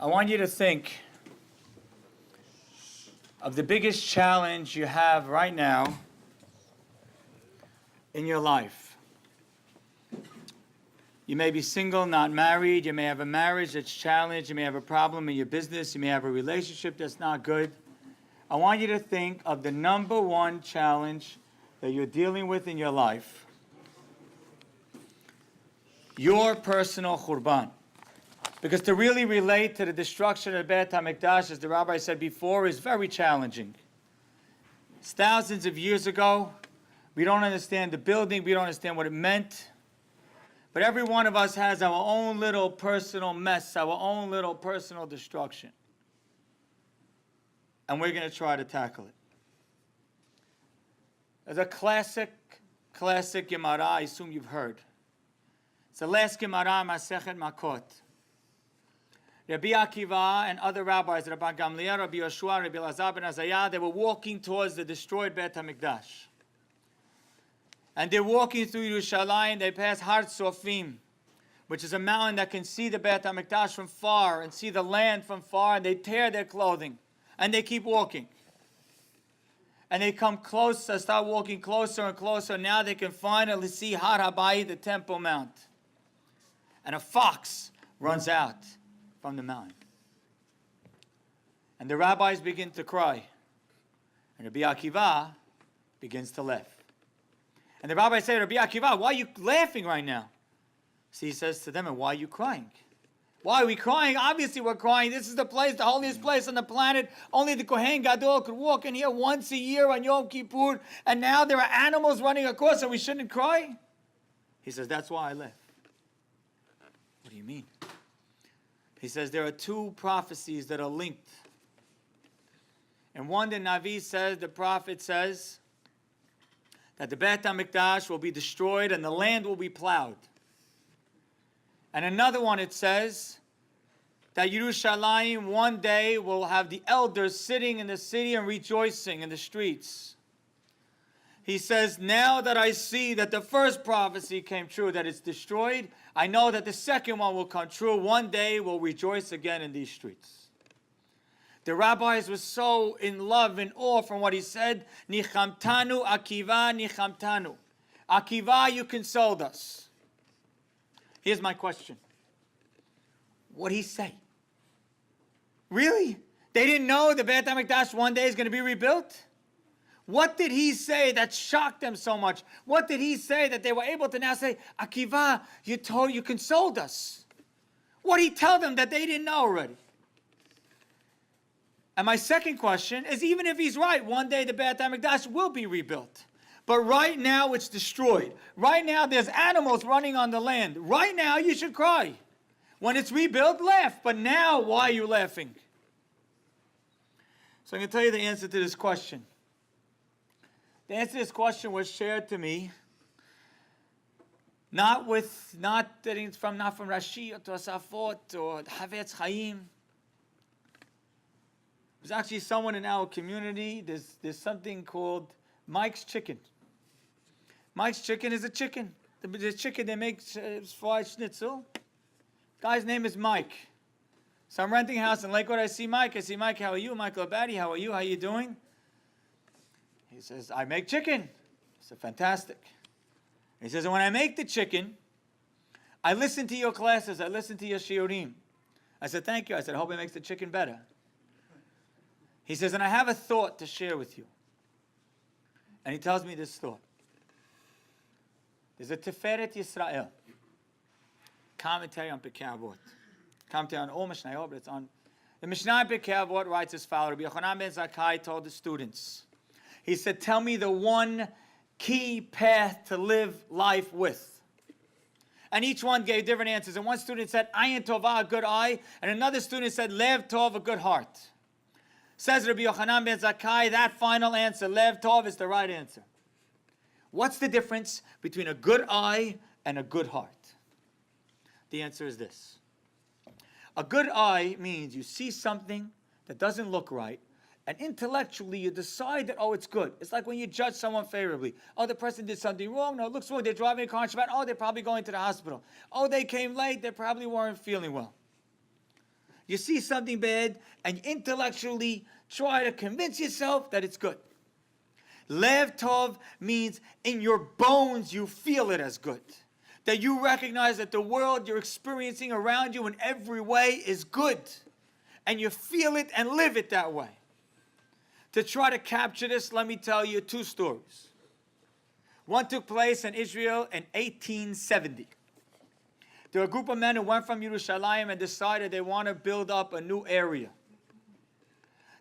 I want you to think of the biggest challenge you have right now in your life. You may be single, not married. You may have a marriage that's challenged. You may have a problem in your business. You may have a relationship that's not good. I want you to think of the number one challenge that you're dealing with in your life. Your personal churban. Because to really relate to the destruction of Beit HaMikdash, as the rabbi said before, is very challenging. It's thousands of years ago. We don't understand the building. We don't understand what it meant. But every one of us has our own little personal mess, our own little personal destruction. And we're going to try to tackle it. There's a classic Gemara, I assume you've heard. It's the last Gemara, Masechet Makot. Rabbi Akiva and other rabbis, Rabbi Gamliel, Rabbi Yoshua, Rabbi Elazar ben Azariah, they were walking towards the destroyed Beit HaMikdash. And they're walking through Yerushalayim. They pass Har Sofim, which is a mountain that can see the Beit HaMikdash from far and see the land from far. And they tear their clothing. And they keep walking. And they come closer, start walking closer and closer. Now they can finally see Har Habayit, the Temple Mount. And a fox runs out from the mountain. And the rabbis begin to cry. And Rabbi Akiva begins to laugh. And the rabbi said, Rabbi Akiva, why are you laughing right now? So he says to them, and why are you crying? Why are we crying? Obviously we're crying. This is the place, the holiest place on the planet. Only the Kohen Gadol could walk in here once a year on Yom Kippur. And now there are animals running across, so we shouldn't cry? He says, that's why I laugh. What do you mean? He says, there are two prophecies that are linked. And one, the Navi says, the prophet says, that the Beit HaMikdash will be destroyed and the land will be plowed. And another one, it says that Yerushalayim one day will have the elders sitting in the city and rejoicing in the streets. He says, now that I see that the first prophecy came true, that it's destroyed, I know that the second one will come true. One day we'll rejoice again in these streets. The rabbis were so in love and awe from what he said. Nichamtanu, Akiva, nichamtanu. Akiva, you consoled us. Here's my question. What did he say? Really? They didn't know the Beit HaMikdash one day is going to be rebuilt? What did he say that shocked them so much? What did he say that they were able to now say, Akiva, you consoled us? What did he tell them that they didn't know already? And my second question is, even if he's right, one day the Beit HaMikdash will be rebuilt. But right now it's destroyed. Right now there's animals running on the land. Right now you should cry. When it's rebuilt, laugh. But now, why are you laughing? So I'm going to tell you the answer to this question. The answer to this question was shared to me not from Rashi or Tosafot or Havetz Chaim. There's actually someone in our community, there's something called Mike's Chicken. Mike's Chicken is a chicken. The chicken they make fried schnitzel. Guy's name is Mike. So I'm renting a house in Lakewood. I see Mike. How are you? Mike Labadie, how are you? How are you doing? He says, I make chicken. I said, fantastic. He says, and when I make the chicken, I listen to your classes. I listen to your shiurim. I said, thank you. I said, I hope it makes the chicken better. He says, and I have a thought to share with you. And he tells me this thought. There's a Tiferet Yisrael commentary on Pirkei Avot. Commentary on all Mishnayot, but it's on... The Mishnah Pirkei Avot writes as follows. Rabbi Yochanan ben Zakkai told the students. He said, tell me the one key path to live life with. And each one gave different answers. And one student said, Ayin Tovah, a good eye. And another student said, Lev Tov, a good heart. Says Rabbi Yochanan ben Zakkai, that final answer, Lev Tov, is the right answer. What's the difference between a good eye and a good heart? The answer is this. A good eye means you see something that doesn't look right, and intellectually you decide that, oh, it's good. It's like when you judge someone favorably. Oh, the person did something wrong. No, it looks wrong. They're driving a car on Shabbat. Oh, they're probably going to the hospital. Oh, they came late. They probably weren't feeling well. You see something bad, and you intellectually try to convince yourself that it's good. Lev Tov means in your bones you feel it as good. That you recognize that the world you're experiencing around you in every way is good. And you feel it and live it that way. To try to capture this, let me tell you 2 stories. One took place in Israel in 1870. There were a group of men who went from Yerushalayim and decided they want to build up a new area.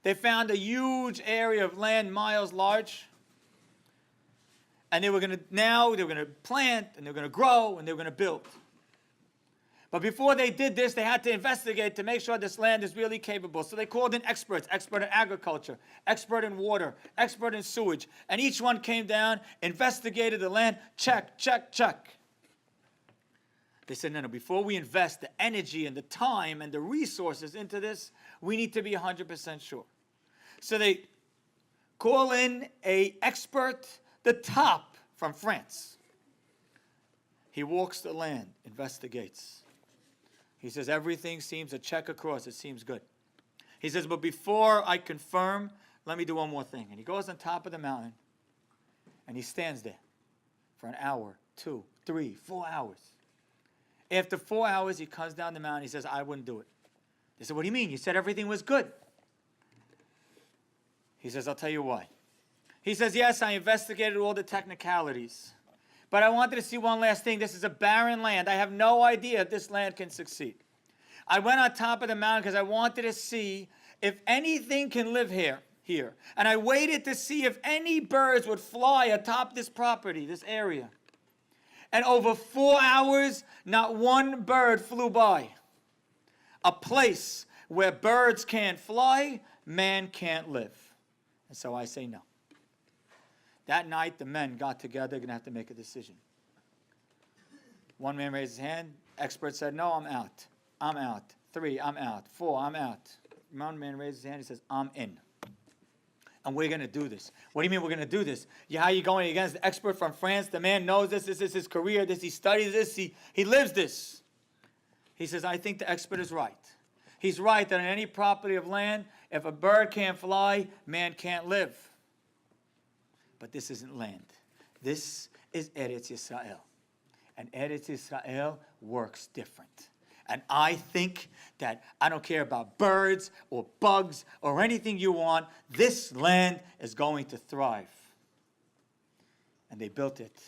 They found a huge area of land, miles large. And they were going to plant, and they were going to grow, and they were going to build. But before they did this, they had to investigate to make sure this land is really capable. So they called in experts, expert in agriculture, expert in water, expert in sewage. And each one came down, investigated the land, check, check, check. They said, no, before we invest the energy and the time and the resources into this, we need to be 100% sure. So they call in an expert, the top from France. He walks the land, investigates. He says, everything seems a check across. It seems good. He says, but before I confirm, let me do one more thing. And he goes on top of the mountain, and he stands there for an hour, 2, 3, 4 hours. After 4 hours, he comes down the mountain. He says, I wouldn't do it. They said, what do you mean? You said everything was good. He says, I'll tell you why. He says, yes, I investigated all the technicalities. But I wanted to see one last thing. This is a barren land. I have no idea if this land can succeed. I went on top of the mountain because I wanted to see if anything can live here. And I waited to see if any birds would fly atop this property, this area. And over 4 hours, not one bird flew by. A place where birds can't fly, man can't live. And so I say no. That night, the men got together, going to have to make a decision. One man raised his hand. Expert said, no, I'm out. I'm out. 3, I'm out. 4, I'm out. One man raised his hand. He says, I'm in. And we're going to do this. What do you mean we're going to do this? How are you going against the expert from France? The man knows this. This is his career. He studies this. He lives this. He says, I think the expert is right. He's right that on any property of land, if a bird can't fly, man can't live. But this isn't land. This is Eretz Yisrael. And Eretz Yisrael works different. And I think that I don't care about birds or bugs or anything you want. This land is going to thrive. And they built it.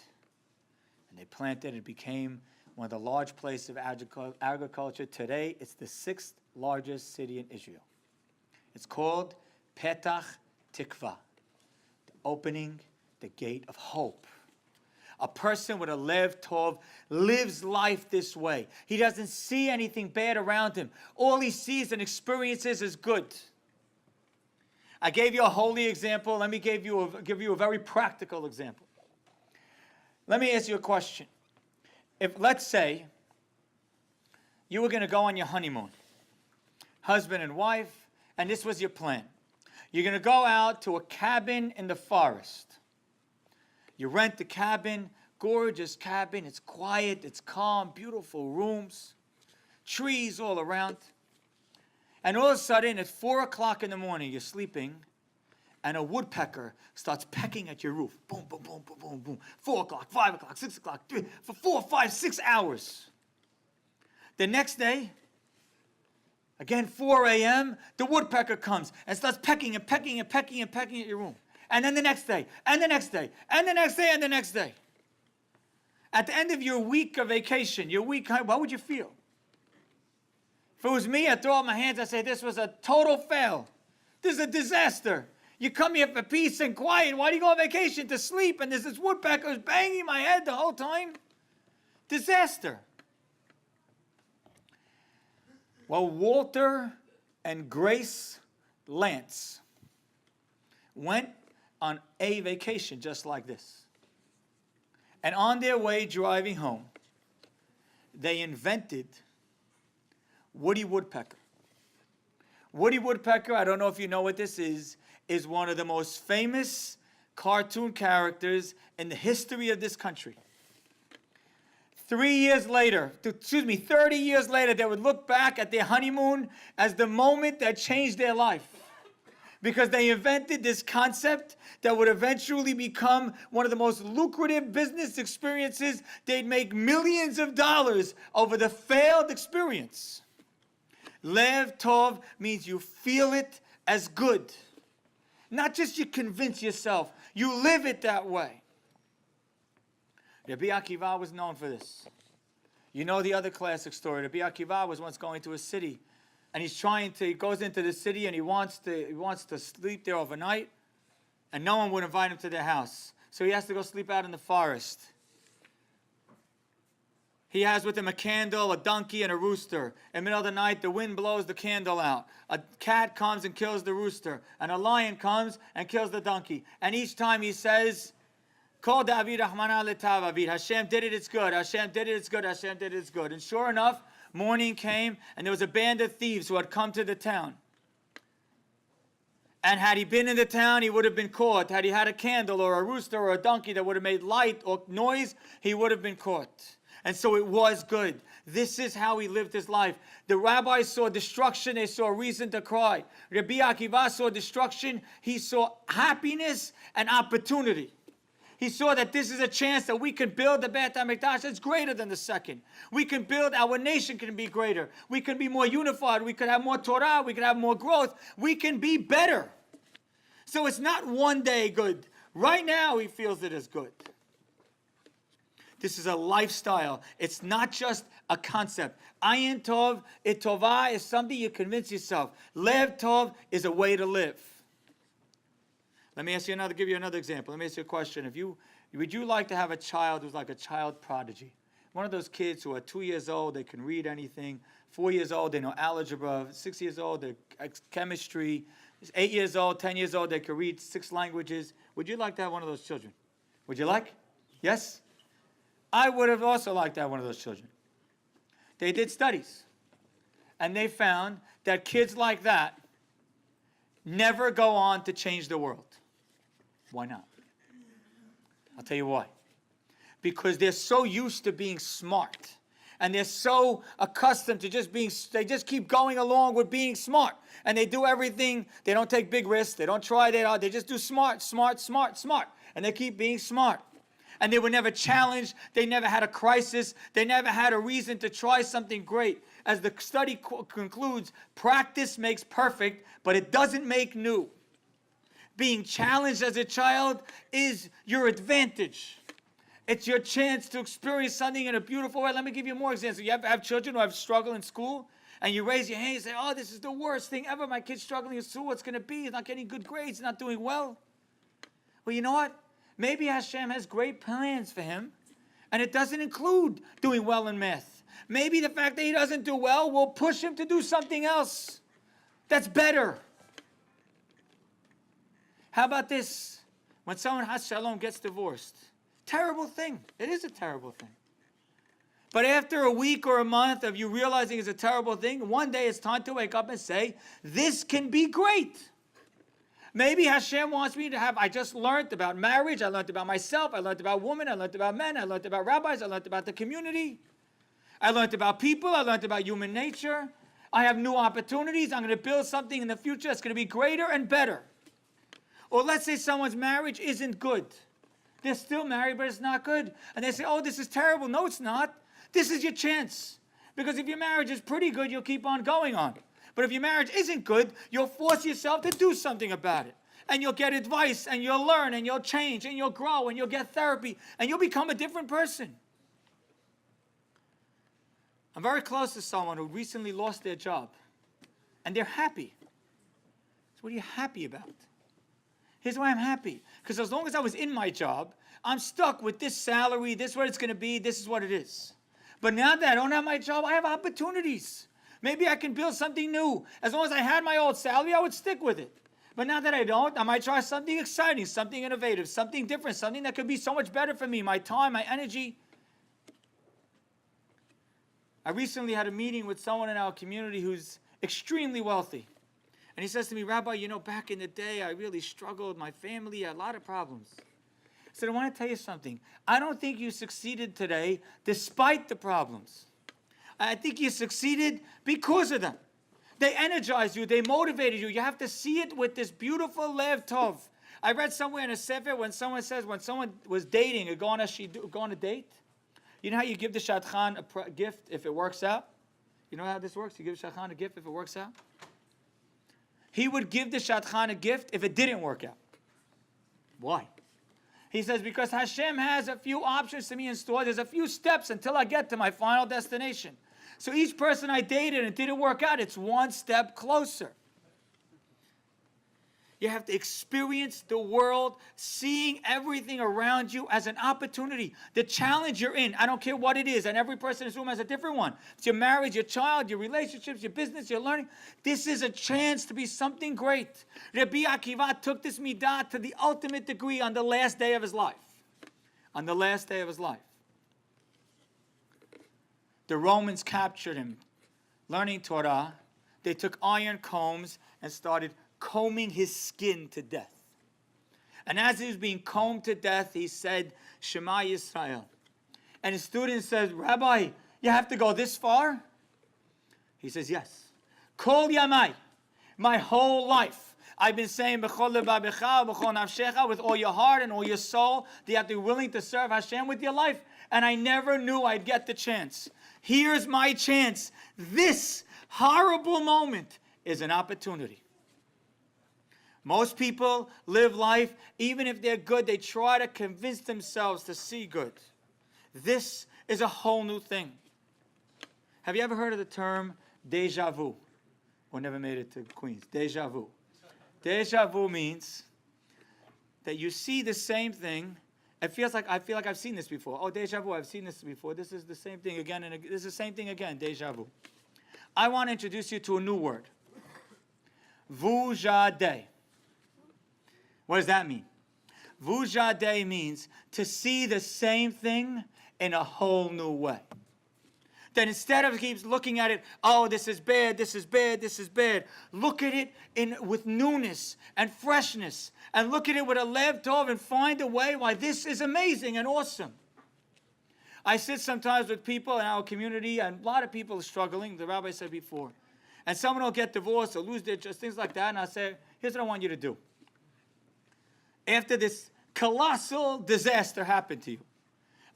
And they planted it. It became one of the large places of agriculture. Today, it's the 6th largest city in Israel. It's called Petach Tikva. Opening the gate of hope. A person with a Lev Tov lives life this way. He doesn't see anything bad around him. All he sees and experiences is good. I gave you a holy example. Let me give you a very practical example. Let me ask you a question. If, let's say, you were going to go on your honeymoon, husband and wife, and this was your plan. You're going to go out to a cabin in the forest. You rent the cabin, gorgeous cabin. It's quiet, it's calm, beautiful rooms, trees all around. And all of a sudden, at 4 o'clock in the morning, you're sleeping, and a woodpecker starts pecking at your roof. Boom, boom, boom, boom, boom, boom. 4 o'clock, 5 o'clock, 6 o'clock, 3, for 4, 5, 6 hours. The next day, again, 4 a.m., the woodpecker comes and starts pecking and pecking and pecking and pecking at your room. And then the next day, and the next day, and the next day, and the next day. At the end of your week of vacation, how would you feel? If it was me, I'd throw up my hands and say, this was a total fail. This is a disaster. You come here for peace and quiet. Why do you go on vacation? To sleep. And there's this woodpecker who's banging my head the whole time. Disaster. Well, Walter and Grace Lance went on a vacation just like this. And on their way driving home, they invented Woody Woodpecker. Woody Woodpecker, I don't know if you know what this is one of the most famous cartoon characters in the history of this country. 30 years later, they would look back at their honeymoon as the moment that changed their life. Because they invented this concept that would eventually become one of the most lucrative business experiences. They'd make millions of dollars over the failed experience. Lev Tov means you feel it as good. Not just you convince yourself, you live it that way. Rabbi Akiva was known for this. You know the other classic story. Rabbi Akiva was once going to a city, and he goes into the city and he wants to sleep there overnight, and no one would invite him to their house. So he has to go sleep out in the forest. He has with him a candle, a donkey, and a rooster. In the middle of the night, the wind blows the candle out. A cat comes and kills the rooster, and a lion comes and kills the donkey. And each time he says, Kol David Rahmana Letav Avid. Hashem did it, it's good. Hashem did it, it's good. Hashem did it, it's good. And sure enough, morning came, and there was a band of thieves who had come to the town. And had he been in the town, he would have been caught. Had he had a candle or a rooster or a donkey that would have made light or noise, he would have been caught. And so it was good. This is how he lived his life. The rabbis saw destruction. They saw reason to cry. Rabbi Akiva saw destruction. He saw happiness and opportunity. He saw that this is a chance that we can build the Beit HaMikdash that's greater than the second. We can build, our nation can be greater. We can be more unified. We could have more Torah. We could have more growth. We can be better. So it's not one day good. Right now, he feels it as good. This is a lifestyle. It's not just a concept. Ayin Tov, Itovah is something you convince yourself. Lev Tov is a way to live. Let me give you another example. Let me ask you a question. Would you like to have a child who's like a child prodigy? One of those kids who are 2 years old, they can read anything. 4 years old, they know algebra. 6 years old, they chemistry. 8 years old, 10 years old, they can read 6 languages. Would you like to have one of those children? Would you like? Yes? I would have also liked to have one of those children. They did studies, and they found that kids like that never go on to change the world. Why not? I'll tell you why. Because they're so used to being smart, and they're so accustomed to they just keep going along with being smart, and they do everything. They don't take big risks. They don't try that hard. They just do smart, and they keep being smart. And they were never challenged. They never had a crisis. They never had a reason to try something great. As the study concludes, practice makes perfect, but it doesn't make new. Being challenged as a child is your advantage. It's your chance to experience something in a beautiful way. Let me give you more examples. You have children who have struggled in school, and you raise your hand and say, oh, this is the worst thing ever. My kid's struggling in school. What's going to be? He's not getting good grades. He's not doing well. Well, you know what? Maybe Hashem has great plans for him, and it doesn't include doing well in math. Maybe the fact that he doesn't do well will push him to do something else that's better. How about this? When someone, Has Shalom, gets divorced, terrible thing. It is a terrible thing. But after a week or a month of you realizing it's a terrible thing, one day it's time to wake up and say, this can be great. Maybe Hashem wants me to I just learned about marriage, I learned about myself, I learned about women, I learned about men, I learned about rabbis, I learned about the community. I learned about people, I learned about human nature. I have new opportunities, I'm going to build something in the future that's going to be greater and better. Or let's say someone's marriage isn't good. They're still married, but it's not good. And they say, oh, this is terrible. No, it's not. This is your chance. Because if your marriage is pretty good, you'll keep on going on. But if your marriage isn't good, you'll force yourself to do something about it. And you'll get advice, and you'll learn, and you'll change, and you'll grow, and you'll get therapy, and you'll become a different person. I'm very close to someone who recently lost their job, and they're happy. So what are you happy about? Here's why I'm happy. Because as long as I was in my job, I'm stuck with this salary, this is what it's going to be, this is what it is. But now that I don't have my job, I have opportunities. Maybe I can build something new. As long as I had my old salary, I would stick with it. But now that I don't, I might try something exciting, something innovative, something different, something that could be so much better for me, my time, my energy. I recently had a meeting with someone in our community who's extremely wealthy. And he says to me, Rabbi, back in the day, I really struggled. My family had a lot of problems. said, I want to tell you something. I don't think you succeeded today despite the problems. I think you succeeded because of them. They energized you. They motivated you. You have to see it with this beautiful lev tov. I read somewhere in a sefer when someone says when someone was dating or going on a date, you know how you give the shadchan a gift if it works out? You know how this works? You give the shadchan a gift if it works out? He would give the shadchan a gift if it didn't work out. Why? He says, because Hashem has a few options to me in store. There's a few steps until I get to my final destination. So each person I dated and it didn't work out, it's one step closer. You have to experience the world, seeing everything around you as an opportunity. The challenge you're in, I don't care what it is, and every person in this room has a different one. It's your marriage, your child, your relationships, your business, your learning. This is a chance to be something great. Rabbi Akiva took this midah to the ultimate degree on the last day of his life. On the last day of his life. The Romans captured him, learning Torah. They took iron combs and started combing his skin to death. And as he was being combed to death, he said, Shema Yisrael. And his student says, Rabbi, you have to go this far? He says, yes. Kol Yamai, my whole life, I've been saying, B'chol levabecha, b'chol nafshecha, with all your heart and all your soul, that you have to be willing to serve Hashem with your life. And I never knew I'd get the chance. Here's my chance. This horrible moment is an opportunity. Most people live life, even if they're good, they try to convince themselves to see good. This is a whole new thing. Have you ever heard of the term Deja Vu? Or never made it to Queens? Deja Vu. Deja Vu means that you see the same thing. I feel like I've seen this before. Oh, Deja Vu, I've seen this before. This is the same thing again and again. This is the same thing again, Deja Vu. I want to introduce you to a new word. Vujade. What does that mean? Vujade means to see the same thing in a whole new way. That instead of keeps looking at it, oh, this is bad, this is bad, this is bad. Look at it with newness and freshness. And look at it with a lev tov and find a way why this is amazing and awesome. I sit sometimes with people in our community, and a lot of people are struggling, the rabbi said before. And someone will get divorced or lose their jobs, things like that. And I say, here's what I want you to do. After this colossal disaster happened to you,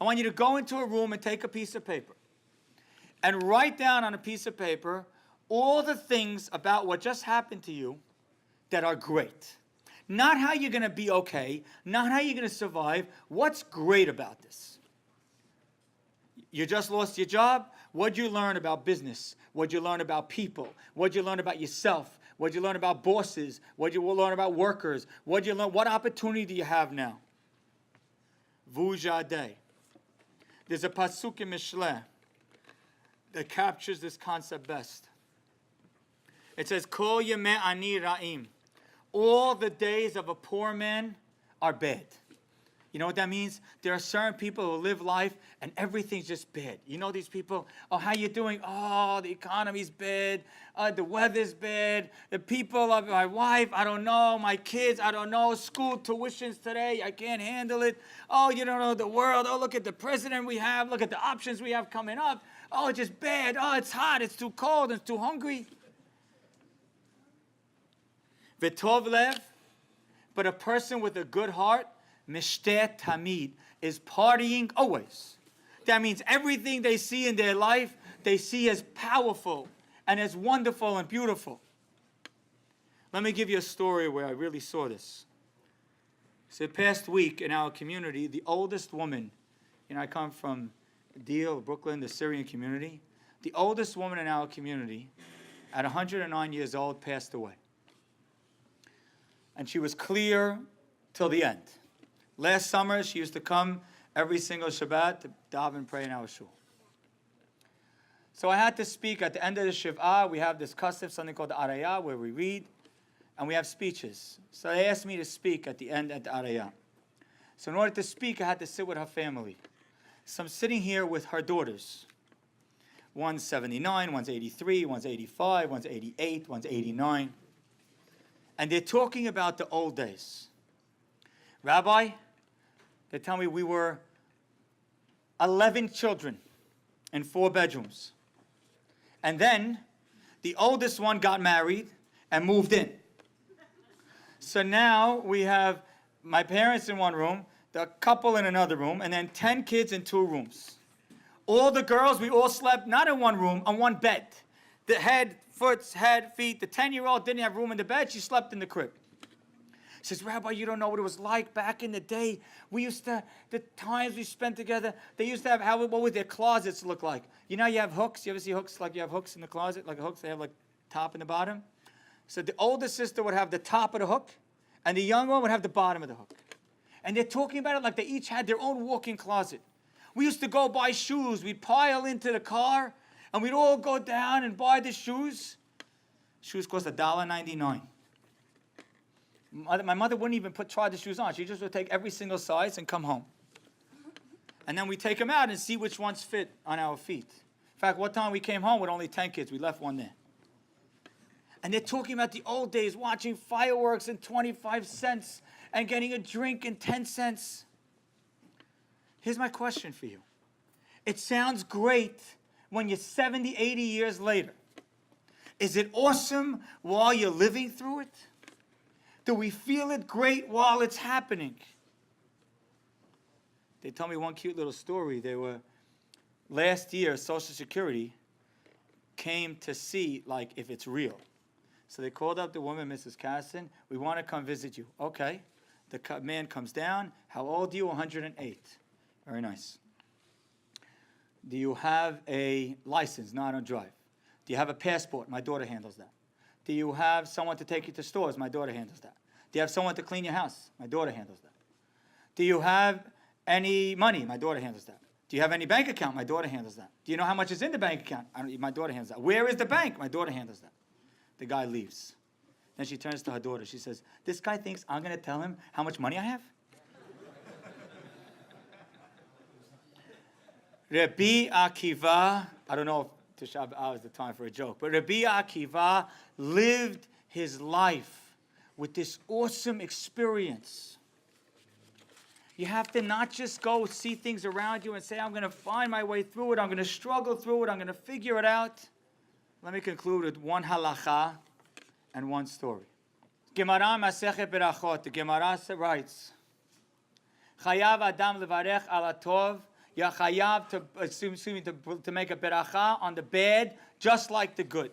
I want you to go into a room and take a piece of paper and write down on a piece of paper all the things about what just happened to you that are great. Not how you're going to be okay, not how you're going to survive. What's great about this? You just lost your job? What'd you learn about business? What'd you learn about people? What'd you learn about yourself? What'd you learn about bosses? What'd you learn about workers? What'd you learn? What opportunity do you have now? Vujade. There's a pasuk in Mishleh that captures this concept best. It says, Kol yemei ani ra'im. All the days of a poor man are bad. You know what that means? There are certain people who live life and everything's just bad. You know these people? Oh, how you doing? Oh, the economy's bad. The weather's bad. The people of my wife, I don't know. My kids, I don't know. School tuitions today, I can't handle it. Oh, you don't know the world. Oh, look at the president we have. Look at the options we have coming up. Oh, it's just bad. Oh, it's hot. It's too cold. It's too hungry. V'tov lev, but a person with a good heart, mishteh tamid, is partying always. That means everything they see in their life, they see as powerful and as wonderful and beautiful. Let me give you a story where I really saw this. So the past week in our community, the oldest woman, I come from Deal, Brooklyn, the Syrian community. The oldest woman in our community, at 109 years old, passed away. And she was clear till the end. Last summer, she used to come every single Shabbat to daven and pray in our shul. So I had to speak at the end of the Shiv'ah. We have this custom, something called the Arayah, where we read, and we have speeches. So they asked me to speak at the end at the Arayah. So in order to speak, I had to sit with her family. So I'm sitting here with her daughters. One's 79, one's 83, one's 85, one's 88, one's 89. And they're talking about the old days. Rabbi, They tell me we were 11 children in 4 bedrooms. And then the oldest one got married and moved in. So now we have my parents in one room, the couple in another room, and then 10 kids in 2 rooms. All the girls, we all slept not in one room, on one bed. The head, foot, head, feet. The 10-year-old didn't have room in the bed. She slept in the crib. She says, Rabbi, you don't know what it was like back in the day. We used to, the times we spent together, they used to have, what would their closets look like? You know you have hooks? You ever see hooks, like you have hooks in the closet? Like hooks, they have like top and the bottom. So the older sister would have the top of the hook, and the young one would have the bottom of the hook. And they're talking about it like they each had their own walk-in closet. We used to go buy shoes. We'd pile into the car, and we'd all go down and buy the shoes. Shoes cost $1.99. My mother wouldn't even try the shoes on. She just would take every single size and come home. And then we take them out and see which ones fit on our feet. In fact, one time we came home with only 10 kids. We left one there. And they're talking about the old days, watching fireworks and 25 cents and getting a drink and 10 cents. Here's my question for you. It sounds great when you're 70, 80 years later. Is it awesome while you're living through it? Do we feel it great while it's happening? They tell me one cute little story. They were, last year, Social Security came to see, like, if it's real. So they called up the woman, Mrs. Casson. We want to come visit you. Okay. The man comes down. How old are you? 108. Very nice. Do you have a license? No, I don't drive. Do you have a passport? My daughter handles that. Do you have someone to take you to stores? My daughter handles that. Do you have someone to clean your house? My daughter handles that. Do you have any money? My daughter handles that. Do you have any bank account? My daughter handles that. Do you know how much is in the bank account? My daughter handles that. Where is the bank? My daughter handles that. The guy leaves. Then she turns to her daughter. She says, this guy thinks I'm going to tell him how much money I have? Rabbi Akiva, I don't know if Tisha B'Av is the time for a joke, but Rabbi Akiva lived his life with this awesome experience. You have to not just go see things around you and say, I'm going to find my way through it, I'm going to struggle through it, I'm going to figure it out. Let me conclude with one halacha and one story. Gemara Masechet Berachot, the Gemara writes, Chayav Adam levarech ala tov, you're chayav to make a beracha on the bad, just like the good.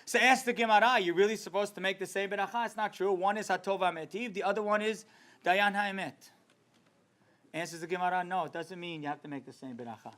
So ask the Gemara, are you really supposed to make the same beracha? It's not true. One is hatov ha'metiv, the other one is dayan ha'emet. Answers the Gemara, no, it doesn't mean you have to make the same beracha.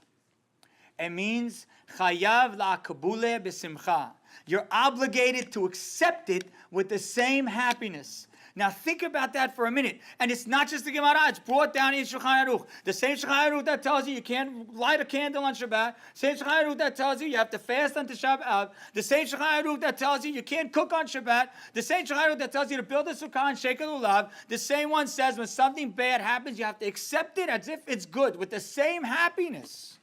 It means chayav la'akabule b'simcha. You're obligated to accept it with the same happiness. Now think about that for a minute. And it's not just the Gemara, it's brought down in Shulchan Aruch. The same Shulchan Aruch that tells you can't light a candle on Shabbat. Same Shulchan Aruch that tells you have to fast on Tisha B'Av. The same Shulchan Aruch that tells you can't cook on Shabbat. The same Shulchan Aruch that tells you to build a sukkah and shake a lulav. The same one says when something bad happens, you have to accept it as if it's good, with the same happiness.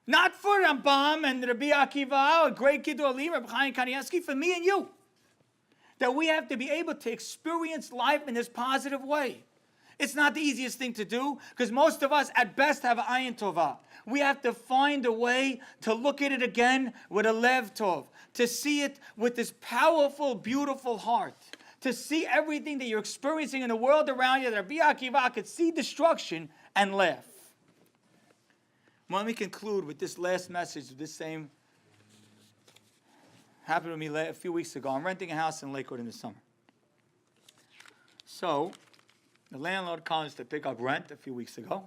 Not for Rambam and Rabbi Akiva, or great Kiddur Ali, Rabbi Chaim Kanievsky, for me and you. That we have to be able to experience life in this positive way. It's not the easiest thing to do, because most of us at best have ayin tovah. We have to find a way to look at it again with a lev tov, to see it with this powerful, beautiful heart, to see everything that you're experiencing in the world around you, that Rabbi Akiva could see destruction and laugh. Let me conclude with this last message, this same happened to me a few weeks ago. I'm renting a house in Lakewood in the summer. So, the landlord comes to pick up rent a few weeks ago.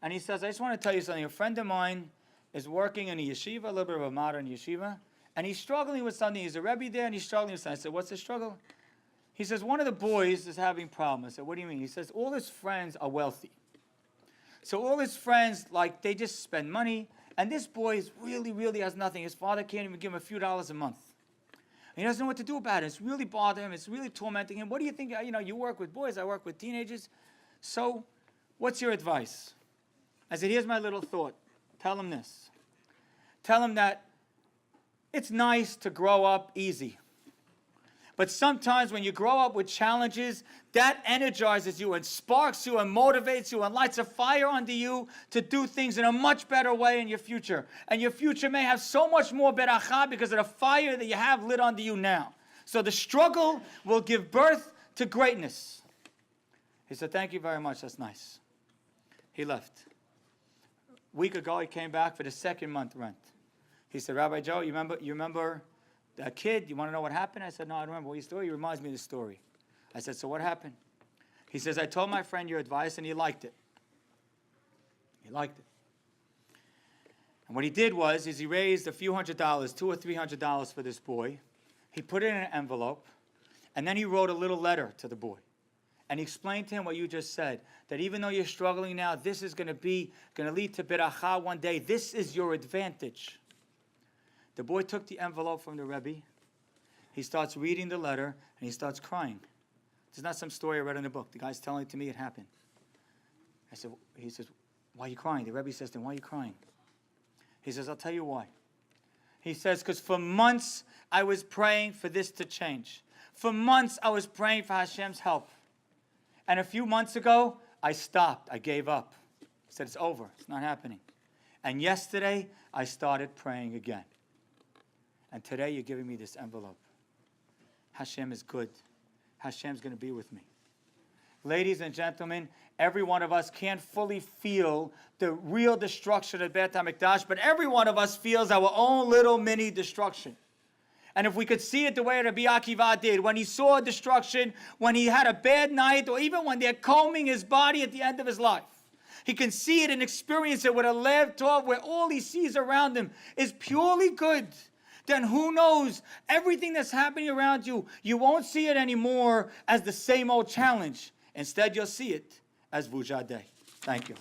And he says, I just want to tell you something. A friend of mine is working in a yeshiva, a little bit of a modern yeshiva, and he's struggling with something. He's a Rebbe there, and he's struggling with something. I said, what's the struggle? He says, one of the boys is having problems. I said, what do you mean? He says, all his friends are wealthy. So all his friends, like, they just spend money. And this boy really has nothing. His father can't even give him a few dollars a month. And he doesn't know what to do about it. It's really bothering him. It's really tormenting him. What do you think? You work with boys. I work with teenagers. So what's your advice? I said, here's my little thought. Tell him this. Tell him that it's nice to grow up easy. But sometimes when you grow up with challenges, that energizes you and sparks you and motivates you and lights a fire under you to do things in a much better way in your future. And your future may have so much more beracha because of the fire that you have lit under you now. So the struggle will give birth to greatness. He said, thank you very much, that's nice. He left. A week ago, he came back for the second month rent. He said, Rabbi Joe, you remember that kid? You want to know what happened? I said, no, I don't remember what your story. He reminds me of the story. I said, so what happened? He says, I told my friend your advice, and he liked it. He liked it. And what he did was he raised a few $100, $200 or $300 for this boy. He put it in an envelope, and then he wrote a little letter to the boy. And he explained to him what you just said, that even though you're struggling now, this is going to lead to beracha one day. This is your advantage. The boy took the envelope from the Rebbe. He starts reading the letter, and he starts crying. This is not some story I read in a book. The guy's telling it to me, it happened. He says, why are you crying? The Rebbe says to him, why are you crying? He says, I'll tell you why. He says, because for months I was praying for this to change. For months I was praying for Hashem's help. And a few months ago, I stopped. I gave up. I said, it's over. It's not happening. And yesterday, I started praying again. And today, you're giving me this envelope. Hashem is good. Hashem's going to be with me. Ladies and gentlemen, every one of us can't fully feel the real destruction of Beit HaMikdash, but every one of us feels our own little mini destruction. And if we could see it the way Rabbi Akiva did, when he saw destruction, when he had a bad night, or even when they're combing his body at the end of his life, he can see it and experience it with a lev tov, where all he sees around him is purely good. Then who knows, everything that's happening around you, you won't see it anymore as the same old challenge. Instead, you'll see it as Vujadeh. Thank you.